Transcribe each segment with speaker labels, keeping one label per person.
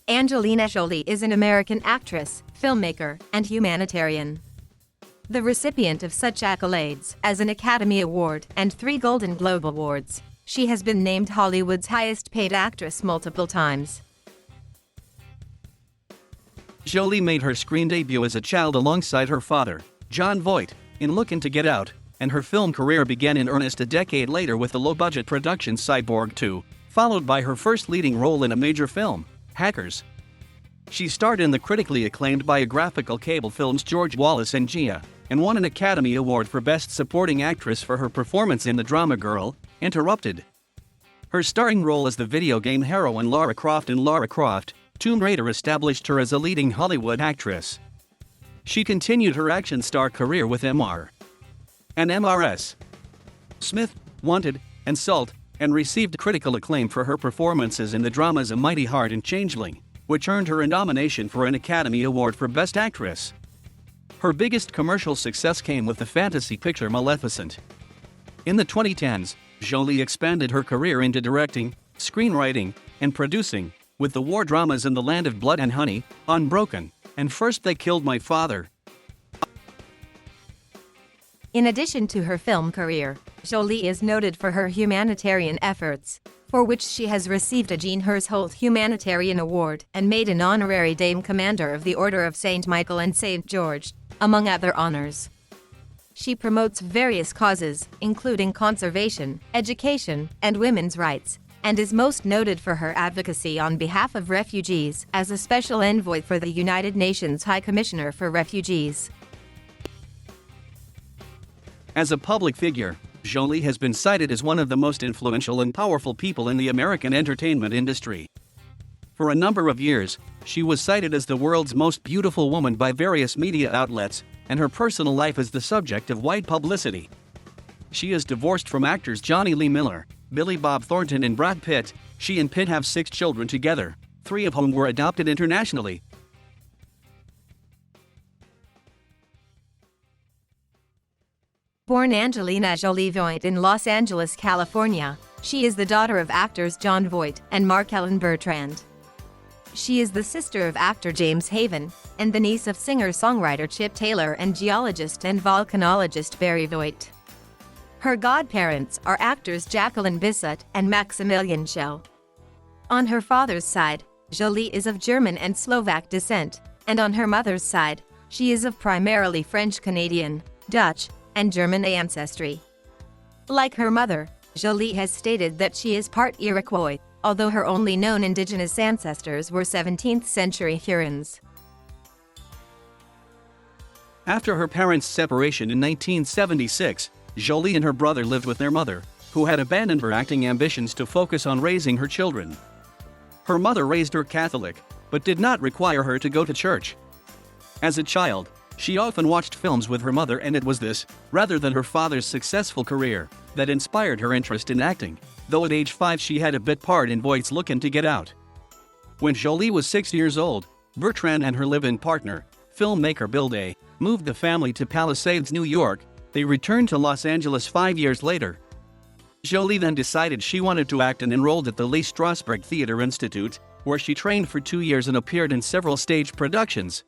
Speaker 1: Angelina Jolie is an American actress, filmmaker, and humanitarian. The recipient of such accolades as an Academy Award and 3 Golden Globe Awards, she has been named Hollywood's highest-paid actress multiple times.
Speaker 2: Jolie made her screen debut as a child alongside her father, Jon Voight, in Lookin' to Get Out, and her film career began in earnest a decade later with the low-budget production Cyborg 2, followed by her first leading role in a major film, Hackers. She starred in the critically acclaimed biographical cable films George Wallace and Gia, and won an Academy Award for Best Supporting Actress for her performance in the drama Girl, Interrupted. Her starring role as the video game heroine Lara Croft in Lara Croft, Tomb Raider established her as a leading Hollywood actress. She continued her action star career with MR and MRS. Smith, Wanted, and Salt, and received critical acclaim for her performances in the dramas A Mighty Heart and Changeling, which earned her a nomination for an Academy Award for Best Actress. Her biggest commercial success came with the fantasy picture Maleficent. In the 2010s, Jolie expanded her career into directing, screenwriting, and producing, with the war dramas In the Land of Blood and Honey, Unbroken, and First They Killed My Father.
Speaker 1: In addition to her film career, Jolie is noted for her humanitarian efforts, for which she has received a Jean Hersholt Humanitarian Award and made an honorary Dame Commander of the Order of St. Michael and St. George, among other honors. She promotes various causes, including conservation, education, and women's rights, and is most noted for her advocacy on behalf of refugees as a special envoy for the United Nations High Commissioner for Refugees.
Speaker 2: As a public figure, Jolie has been cited as one of the most influential and powerful people in the American entertainment industry. For a number of years, she was cited as the world's most beautiful woman by various media outlets, and her personal life is the subject of wide publicity. She is divorced from actors Johnny Lee Miller, Billy Bob Thornton, and Brad Pitt. She and Pitt have 6 children together, 3 of whom were adopted internationally.
Speaker 1: Born Angelina Jolie Voight in Los Angeles, California, she is the daughter of actors Jon Voight and Markellen Bertrand. She is the sister of actor James Haven, and the niece of singer-songwriter Chip Taylor and geologist and volcanologist Barry Voight. Her godparents are actors Jacqueline Bisset and Maximilian Schell. On her father's side, Jolie is of German and Slovak descent, and on her mother's side, she is of primarily French-Canadian, Dutch, and German ancestry. Like her mother, Jolie has stated that she is part Iroquois, although her only known indigenous ancestors were 17th-century Hurons.
Speaker 2: After her parents' separation in 1976, Jolie and her brother lived with their mother, who had abandoned her acting ambitions to focus on raising her children. Her mother raised her Catholic, but did not require her to go to church. As a child, she often watched films with her mother, and it was this, rather than her father's successful career, that inspired her interest in acting, though at age 5 she had a bit part in Voight's Lookin' to Get Out. When Jolie was 6 years old, Bertrand and her live-in partner, filmmaker Bill Day, moved the family to Palisades, New York. They returned to Los Angeles 5 years later. Jolie then decided she wanted to act and enrolled at the Lee Strasberg Theater Institute, where she trained for 2 years and appeared in several stage productions.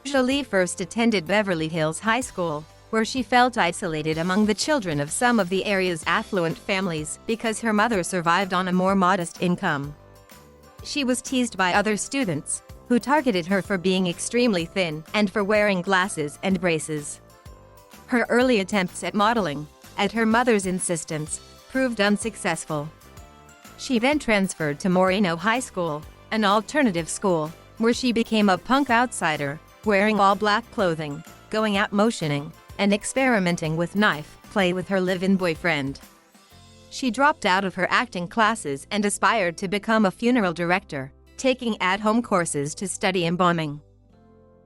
Speaker 1: Jolie first attended Beverly Hills High School, where she felt isolated among the children of some of the area's affluent families because her mother survived on a more modest income. She was teased by other students, who targeted her for being extremely thin and for wearing glasses and braces. Her early attempts at modeling, at her mother's insistence, proved unsuccessful. She then transferred to Moreno High School, an alternative school, where she became a punk outsider, wearing all-black clothing, going out motioning, and experimenting with knife play with her live-in boyfriend. She dropped out of her acting classes and aspired to become a funeral director, taking at-home courses to study embalming.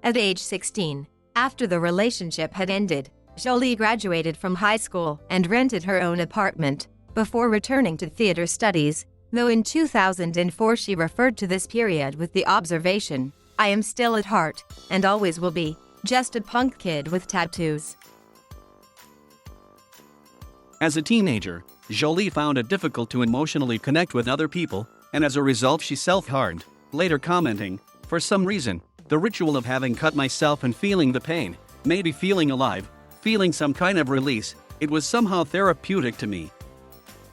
Speaker 1: At age 16, after the relationship had ended, Jolie graduated from high school and rented her own apartment, before returning to theater studies, though in 2004 she referred to this period with the observation, "I am still at heart, and always will be, just a punk kid with tattoos."
Speaker 2: As a teenager, Jolie found it difficult to emotionally connect with other people, and as a result she self-harmed, later commenting, "For some reason, the ritual of having cut myself and feeling the pain, maybe feeling alive, feeling some kind of release, it was somehow therapeutic to me."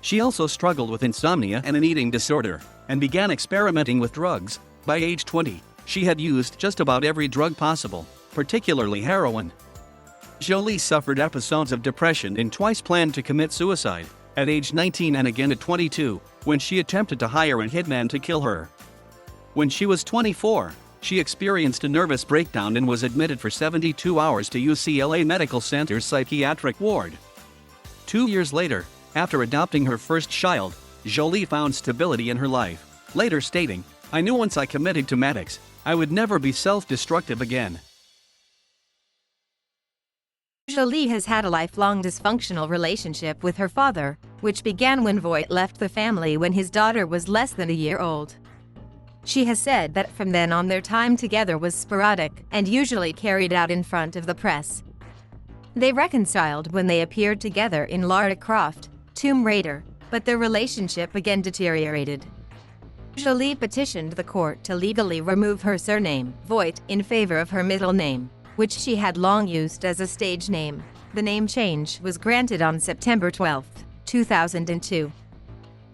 Speaker 2: She also struggled with insomnia and an eating disorder, and began experimenting with drugs. By age 20, she had used just about every drug possible, particularly heroin. Jolie suffered episodes of depression and twice planned to commit suicide, at age 19 and again at 22, when she attempted to hire a hitman to kill her. When she was 24, she experienced a nervous breakdown and was admitted for 72 hours to UCLA Medical Center's psychiatric ward. 2 years later, after adopting her first child, Jolie found stability in her life, later stating, "I knew once I committed to Maddox, I would never be self-destructive again."
Speaker 1: Jolie has had a lifelong dysfunctional relationship with her father, which began when Voight left the family when his daughter was less than a year old. She has said that from then on their time together was sporadic and usually carried out in front of the press. They reconciled when they appeared together in Lara Croft, Tomb Raider, but their relationship again deteriorated. Jolie petitioned the court to legally remove her surname, Voight, in favor of her middle name, which she had long used as a stage name. The name change was granted on September 12, 2002.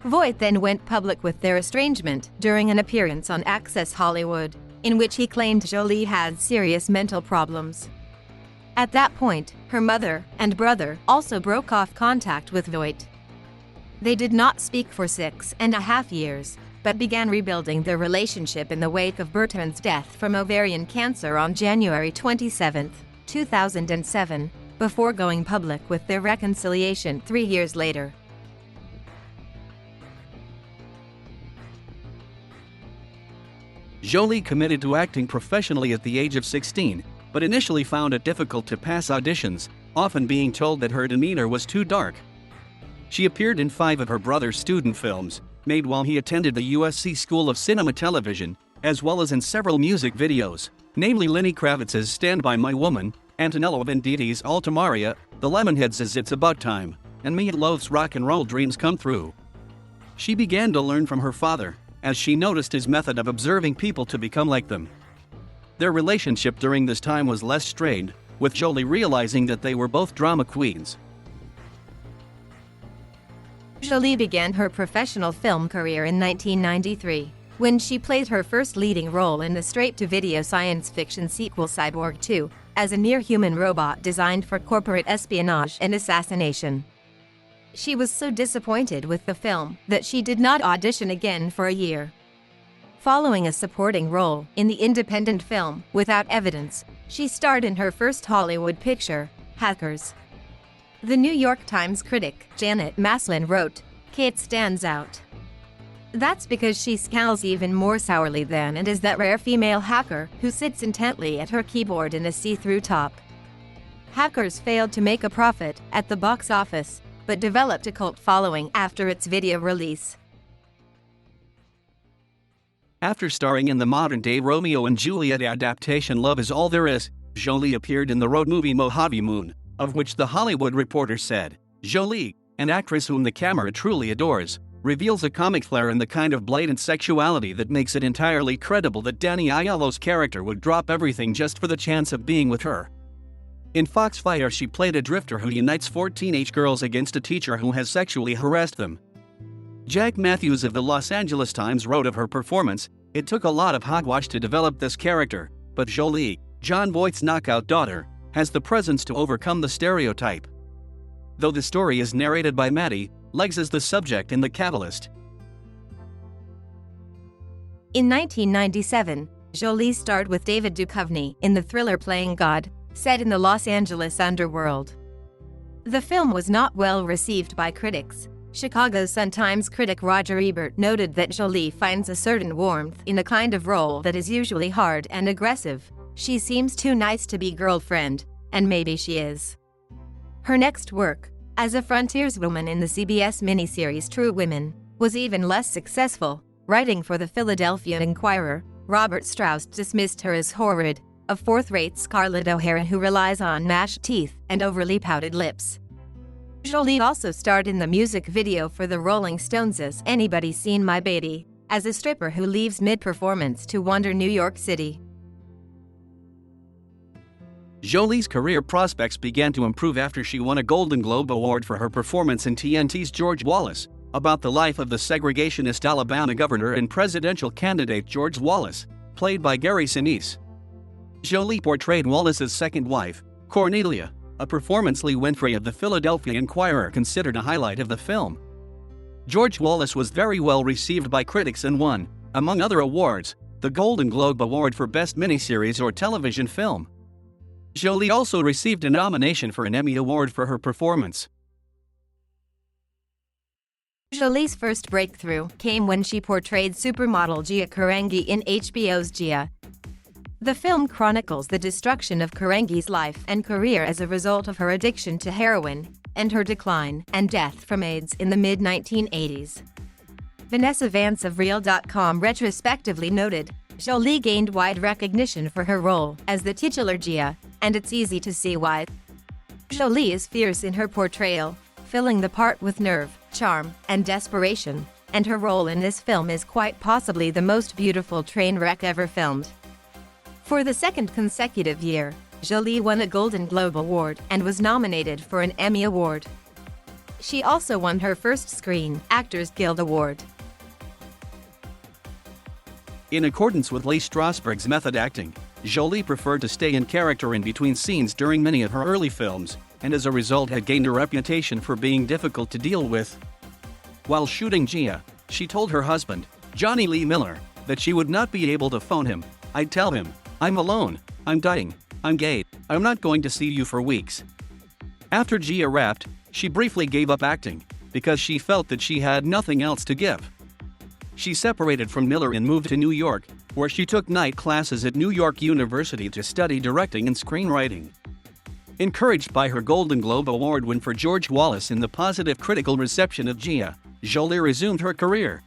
Speaker 1: Voight then went public with their estrangement during an appearance on Access Hollywood, in which he claimed Jolie had serious mental problems. At that point, her mother and brother also broke off contact with Voight. They did not speak for 6.5 years, but began rebuilding their relationship in the wake of Bertrand's death from ovarian cancer on January 27, 2007, before going public with their reconciliation 3 years later.
Speaker 2: Jolie committed to acting professionally at the age of 16, but initially found it difficult to pass auditions, often being told that her demeanor was too dark. She appeared in 5 of her brother's student films, made while he attended the USC School of Cinema Television, as well as in several music videos, namely Lenny Kravitz's Stand By My Woman, Antonello Venditti's Alta Maria, The Lemonheads' It's About Time, and Meat Loaf's Rock and Roll Dreams Come True. She began to learn from her father, as she noticed his method of observing people to become like them. Their relationship during this time was less strained, with Jolie realizing that they were both drama queens.
Speaker 1: Jolie began her professional film career in 1993, when she played her first leading role in the straight-to-video science fiction sequel Cyborg 2, as a near-human robot designed for corporate espionage and assassination. She was so disappointed with the film that she did not audition again for a year. Following a supporting role in the independent film Without Evidence, she starred in her first Hollywood picture, Hackers. The New York Times critic, Janet Maslin, wrote, "Kate stands out. That's because she scowls even more sourly than and is that rare female hacker who sits intently at her keyboard in a see-through top." Hackers failed to make a profit at the box office, but developed a cult following after its video release.
Speaker 2: After starring in the modern-day Romeo and Juliet adaptation Love Is All There Is, Jolie appeared in the road movie Mojave Moon, of which The Hollywood Reporter said, "Jolie, an actress whom the camera truly adores, reveals a comic flair and the kind of blatant sexuality that makes it entirely credible that Danny Aiello's character would drop everything just for the chance of being with her." In Foxfire, she played a drifter who unites 4 teenage girls against a teacher who has sexually harassed them. Jack Matthews of the Los Angeles Times wrote of her performance, "It took a lot of hogwash to develop this character, but Jolie, Jon Voight's knockout daughter, has the presence to overcome the stereotype." Though the story is narrated by Maddie, Legs is the subject in The Catalyst.
Speaker 1: In 1997, Jolie starred with David Duchovny in the thriller Playing God, set in the Los Angeles underworld. The film was not well received by critics. Chicago Sun-Times critic Roger Ebert noted that Jolie finds a certain warmth in the kind of role that is usually hard and aggressive. She seems too nice to be girlfriend, and maybe she is. Her next work, as a frontierswoman in the CBS miniseries True Women, was even less successful. Writing for the Philadelphia Inquirer, Robert Strauss dismissed her as horrid, a fourth-rate Scarlett O'Hara who relies on gnashed teeth and overly pouted lips. Jolie also starred in the music video for the Rolling Stones' Anybody Seen My Baby, as a stripper who leaves mid-performance to wander New York City.
Speaker 2: Jolie's career prospects began to improve after she won a Golden Globe Award for her performance in TNT's George Wallace, about the life of the segregationist Alabama governor and presidential candidate George Wallace, played by Gary Sinise. Jolie portrayed Wallace's second wife, Cornelia, a performance Lee Winfrey of the Philadelphia Inquirer considered a highlight of the film. George Wallace was very well received by critics and won, among other awards, the Golden Globe Award for Best Miniseries or Television Film. Jolie also received a nomination for an Emmy Award for her performance.
Speaker 1: Jolie's first breakthrough came when she portrayed supermodel Gia Karangi in HBO's Gia. The film chronicles the destruction of Karangi's life and career as a result of her addiction to heroin, and her decline and death from AIDS in the mid-1980s. Vanessa Vance of Real.com retrospectively noted, Jolie gained wide recognition for her role as the titular Gia, and it's easy to see why. Jolie is fierce in her portrayal, filling the part with nerve, charm, and desperation, and her role in this film is quite possibly the most beautiful train wreck ever filmed. For the second consecutive year, Jolie won a Golden Globe Award and was nominated for an Emmy Award. She also won her first Screen Actors Guild Award.
Speaker 2: In accordance with Lee Strasberg's method acting, Jolie preferred to stay in character in between scenes during many of her early films, and as a result had gained a reputation for being difficult to deal with. While shooting Gia, she told her husband, Johnny Lee Miller, that she would not be able to phone him. I'd tell him, I'm alone, I'm dying, I'm gay, I'm not going to see you for weeks. After Gia wrapped, she briefly gave up acting, because she felt that she had nothing else to give. She separated from Miller and moved to New York, where she took night classes at New York University to study directing and screenwriting. Encouraged by her Golden Globe Award win for George Wallace and the positive critical reception of Gia, Jolie resumed her career.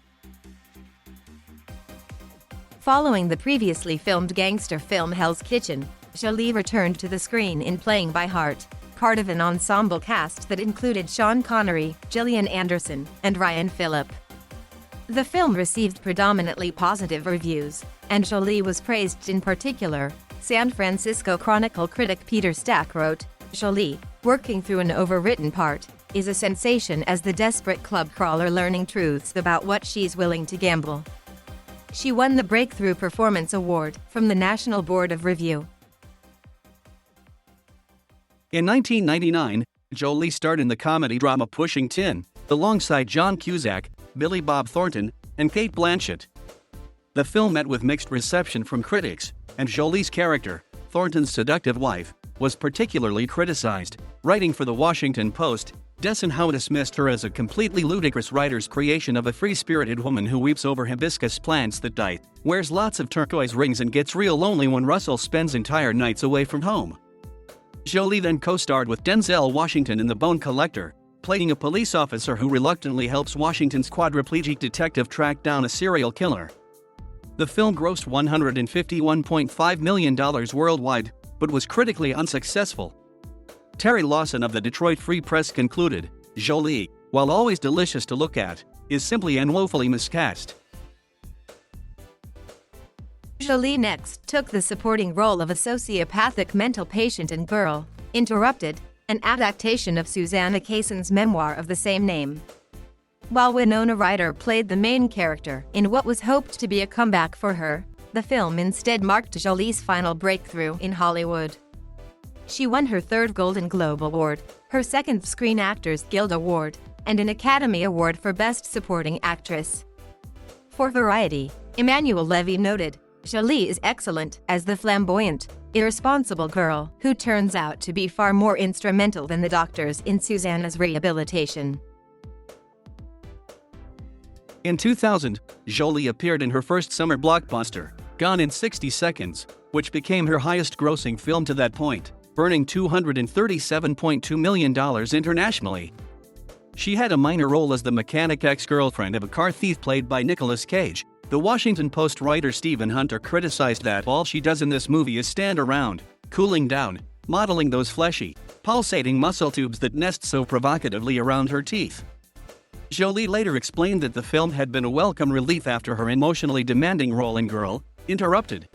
Speaker 1: Following the previously filmed gangster film Hell's Kitchen, Jolie returned to the screen in Playing by Heart, part of an ensemble cast that included Sean Connery, Gillian Anderson, and Ryan Phillip. The film received predominantly positive reviews, and Jolie was praised. In particular, San Francisco Chronicle critic Peter Stack wrote, Jolie, working through an overwritten part, is a sensation as the desperate club crawler learning truths about what she's willing to gamble. She won the Breakthrough Performance Award from the National Board of Review.
Speaker 2: In 1999, Jolie starred in the comedy drama Pushing Tin, alongside John Cusack, Billy Bob Thornton, and Cate Blanchett. The film met with mixed reception from critics, and Jolie's character, Thornton's seductive wife, was particularly criticized. Writing for the Washington Post, Desenhow dismissed her as a completely ludicrous writer's creation of a free-spirited woman who weeps over hibiscus plants that die, wears lots of turquoise rings and gets real lonely when Russell spends entire nights away from home. Jolie then co-starred with Denzel Washington in The Bone Collector, playing a police officer who reluctantly helps Washington's quadriplegic detective track down a serial killer. The film grossed $151.5 million worldwide, but was critically unsuccessful. Terry Lawson of the Detroit Free Press concluded, Jolie, while always delicious to look at, is simply and woefully miscast.
Speaker 1: Jolie next took the supporting role of a sociopathic mental patient in Girl, Interrupted, an adaptation of Susanna Kayson's memoir of the same name. While Winona Ryder played the main character in what was hoped to be a comeback for her, the film instead marked Jolie's final breakthrough in Hollywood. She won her third Golden Globe Award, her second Screen Actors Guild Award, and an Academy Award for Best Supporting Actress. For Variety, Emmanuel Levy noted, Jolie is excellent as the flamboyant, irresponsible girl who turns out to be far more instrumental than the doctors in Susanna's rehabilitation.
Speaker 2: In 2000, Jolie appeared in her first summer blockbuster, Gone in 60 Seconds, which became her highest-grossing film to that point, earning $237.2 million internationally. She had a minor role as the mechanic ex-girlfriend of a car thief played by Nicolas Cage. The Washington Post writer Stephen Hunter criticized that all she does in this movie is stand around, cooling down, modeling those fleshy, pulsating muscle tubes that nest so provocatively around her teeth. Jolie later explained that the film had been a welcome relief after her emotionally demanding role in Girl, Interrupted.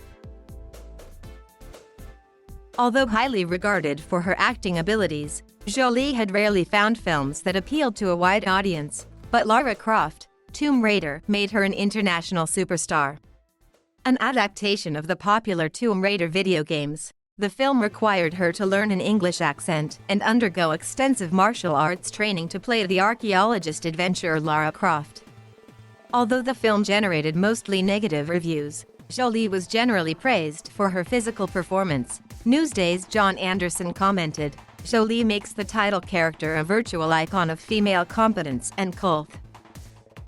Speaker 1: Although highly regarded for her acting abilities, Jolie had rarely found films that appealed to a wide audience, but Lara Croft, Tomb Raider made her an international superstar. An adaptation of the popular Tomb Raider video games, the film required her to learn an English accent and undergo extensive martial arts training to play the archaeologist-adventurer Lara Croft. Although the film generated mostly negative reviews, Jolie was generally praised for her physical performance. Newsday's John Anderson commented, "Jolie makes the title character a virtual icon of female competence and cult."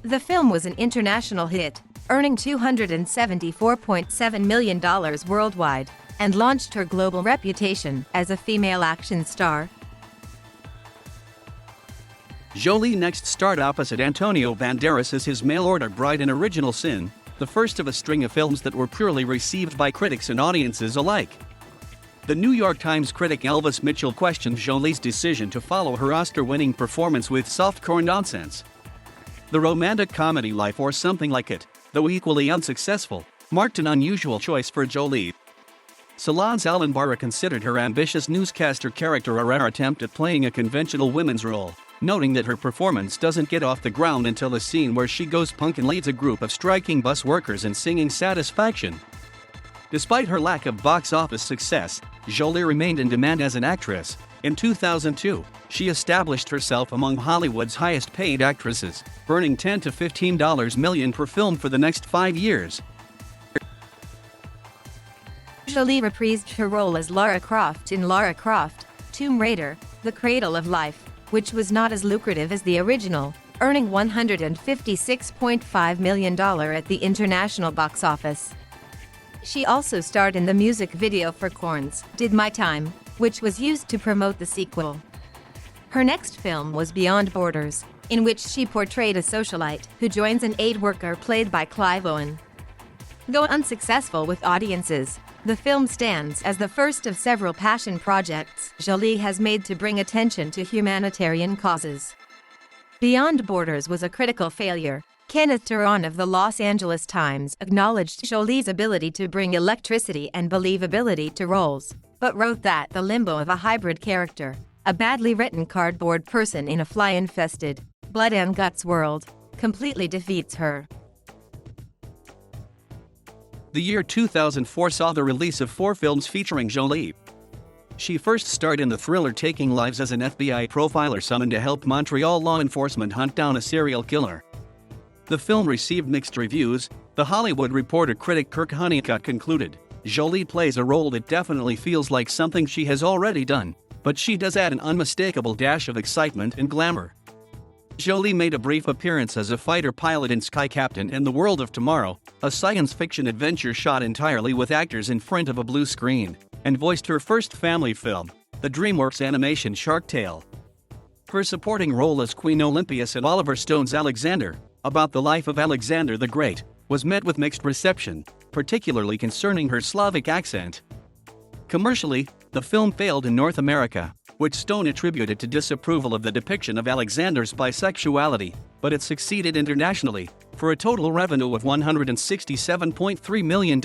Speaker 1: The film was an international hit, earning $274.7 million worldwide, and launched her global reputation as a female action star.
Speaker 2: Jolie next starred opposite Antonio Banderas as his mail-order bride in Original Sin, the first of a string of films that were poorly received by critics and audiences alike. The New York Times critic Elvis Mitchell questioned Jolie's decision to follow her Oscar-winning performance with softcore nonsense. The romantic comedy Life or Something Like It, though equally unsuccessful, marked an unusual choice for Jolie. Salon's Alan Barra considered her ambitious newscaster character a rare attempt at playing a conventional women's role, noting that her performance doesn't get off the ground until the scene where she goes punk and leads a group of striking bus workers in singing Satisfaction. Despite her lack of box office success, Jolie remained in demand as an actress. In 2002, she established herself among Hollywood's highest-paid actresses, earning $10 to $15 million per film for the next 5 years.
Speaker 1: Jolie reprised her role as Lara Croft in Lara Croft, Tomb Raider, The Cradle of Life, which was not as lucrative as the original, earning $156.5 million at the international box office. She also starred in the music video for Korn's Did My Time, which was used to promote the sequel. Her next film was Beyond Borders, in which she portrayed a socialite who joins an aid worker played by Clive Owen. Though unsuccessful with audiences, the film stands as the first of several passion projects Jolie has made to bring attention to humanitarian causes. Beyond Borders was a critical failure. Kenneth Turan of the Los Angeles Times acknowledged Jolie's ability to bring electricity and believability to roles, but wrote that the limbo of a hybrid character, a badly written cardboard person in a fly-infested, blood and guts world, completely defeats her.
Speaker 2: The year 2004 saw the release of 4 films featuring Jolie. She first starred in the thriller Taking Lives as an FBI profiler summoned to help Montreal law enforcement hunt down a serial killer. The film received mixed reviews. The Hollywood Reporter critic Kirk Honeycutt concluded, "Jolie plays a role that definitely feels like something she has already done, but she does add an unmistakable dash of excitement and glamour." Jolie made a brief appearance as a fighter pilot in Sky Captain and the World of Tomorrow, a science fiction adventure shot entirely with actors in front of a blue screen, and voiced her first family film, the DreamWorks animation Shark Tale. Her supporting role as Queen Olympias in Oliver Stone's Alexander, about the life of Alexander the Great, was met with mixed reception, particularly concerning her Slavic accent. Commercially, the film failed in North America, which Stone attributed to disapproval of the depiction of Alexander's bisexuality, but it succeeded internationally, for a total revenue of $167.3 million.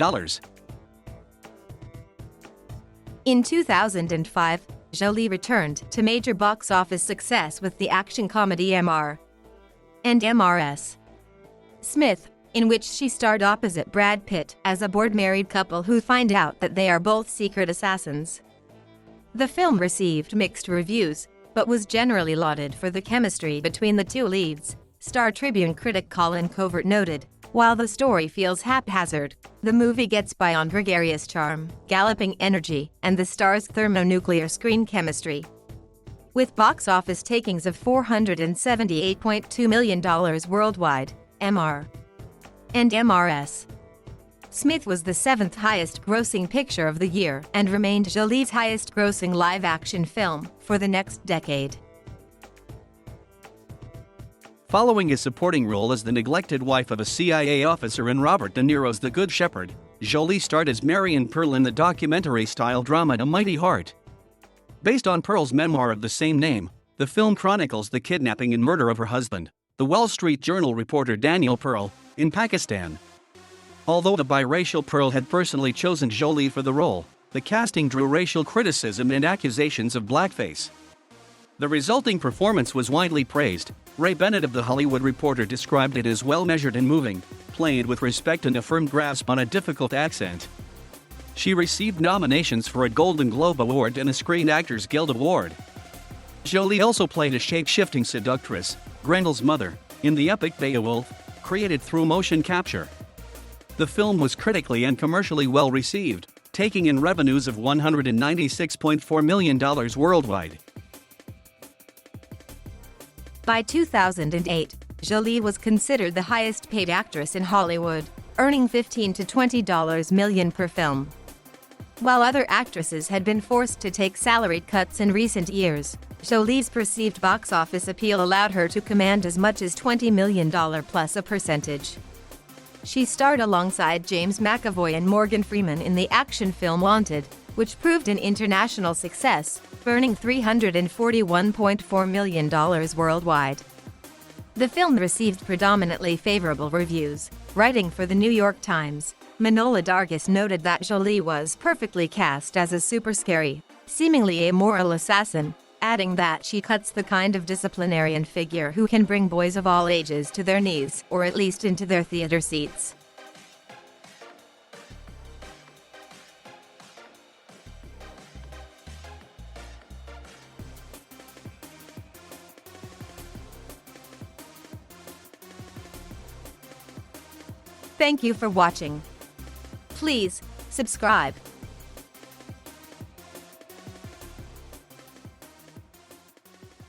Speaker 1: In 2005, Jolie returned to major box office success with the action comedy MR and MRS. Smith, in which she starred opposite Brad Pitt as a bored married couple who find out that they are both secret assassins. The film received mixed reviews, but was generally lauded for the chemistry between the two leads. Star Tribune critic Colin Covert noted, "While the story feels haphazard, the movie gets by on gregarious charm, galloping energy, and the star's thermonuclear screen chemistry." With box office takings of $478.2 million worldwide, MR and MRS. Smith was the 7th highest-grossing picture of the year and remained Jolie's highest-grossing live-action film for the next decade.
Speaker 2: Following a supporting role as the neglected wife of a CIA officer in Robert De Niro's The Good Shepherd, Jolie starred as Marion Pearl in the documentary-style drama A Mighty Heart. Based on Pearl's memoir of the same name, the film chronicles the kidnapping and murder of her husband, The Wall Street Journal reporter Daniel Pearl, in Pakistan. Although the biracial Pearl had personally chosen Jolie for the role, the casting drew racial criticism and accusations of blackface. The resulting performance was widely praised. Ray Bennett of The Hollywood Reporter described it as well-measured and moving, played with respect and a firm grasp on a difficult accent. She received nominations for a Golden Globe Award and a Screen Actors Guild Award. Jolie also played a shape-shifting seductress, Grendel's mother, in the epic Beowulf, created through motion capture. The film was critically and commercially well received, taking in revenues of $196.4 million worldwide.
Speaker 1: By 2008, Jolie was considered the highest-paid actress in Hollywood, earning $15 to $20 million per film. While other actresses had been forced to take salary cuts in recent years, Jolie's perceived box office appeal allowed her to command as much as $20 million plus a percentage. She starred alongside James McAvoy and Morgan Freeman in the action film Wanted, which proved an international success, earning $341.4 million worldwide. The film received predominantly favorable reviews. Writing for the New York Times, Manohla Dargis noted that Jolie was perfectly cast as a super scary, seemingly amoral assassin, adding that she cuts the kind of disciplinarian figure who can bring boys of all ages to their knees, or at least into their theater seats. Thank you for watching. Please subscribe.